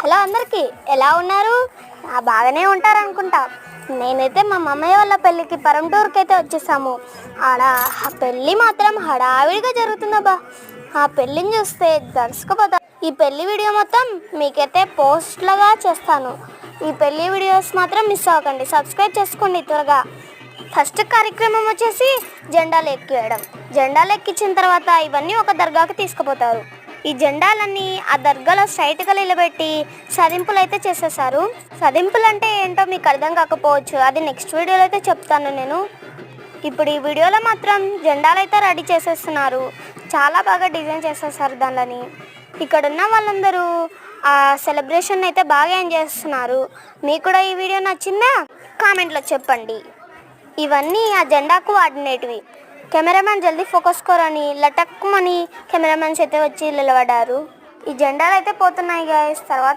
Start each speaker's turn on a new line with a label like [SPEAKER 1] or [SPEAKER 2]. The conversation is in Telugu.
[SPEAKER 1] హలో అందరికీ, ఎలా ఉన్నారు? బాగానే ఉంటారు అనుకుంటా. నేనైతే మా మమ్మయ్య వాళ్ళ పెళ్ళికి పరంటూరుకి అయితే వచ్చేసాము. ఆడ ఆ పెళ్ళి మాత్రం హడావిడిగా జరుగుతుందబ్బా. ఆ పెళ్ళిని చూస్తే దర్శకపోతా. ఈ పెళ్ళి వీడియో మొత్తం మీకైతే పోస్ట్లుగా చేస్తాను. ఈ పెళ్ళి వీడియోస్ మాత్రం మిస్ అవ్వకండి. సబ్స్క్రైబ్ చేసుకోండి త్వరగా. ఫస్ట్ కార్యక్రమం వచ్చేసి జెండాలు ఎక్కివేయడం. జెండాలు ఎక్కించిన తర్వాత ఇవన్నీ ఒక దర్గాకి తీసుకుపోతారు. ఈ జెండాలన్నీ ఆ దర్గాలో స్ట్రైట్గా నిలబెట్టి సదింపులు అయితే చేసేసారు. సదింపులు అంటే ఏంటో మీకు అర్థం కాకపోవచ్చు, అది నెక్స్ట్ వీడియోలో అయితే చెప్తాను నేను. ఇప్పుడు ఈ వీడియోలో మాత్రం జెండాలు అయితే రెడీ చేసేస్తున్నారు. చాలా బాగా డిజైన్ చేసేసారు దానిని. ఇక్కడ ఉన్న వాళ్ళందరూ ఆ సెలబ్రేషన్ అయితే బాగా ఎంజాయ్ చేస్తున్నారు. మీకు కూడా ఈ వీడియో నచ్చిందా? కామెంట్లో చెప్పండి. ఇవన్నీ ఆ జెండాకు వాడినేటివి. కెమెరామ్యాన్ జల్దీ ఫోకస్ కోరని లటక్కుమని కెమెరామ్యాన్స్ అయితే వచ్చి నిలబడ్డారు. ఈ జెండాలు అయితే పోతున్నాయి గాయస్. తర్వాత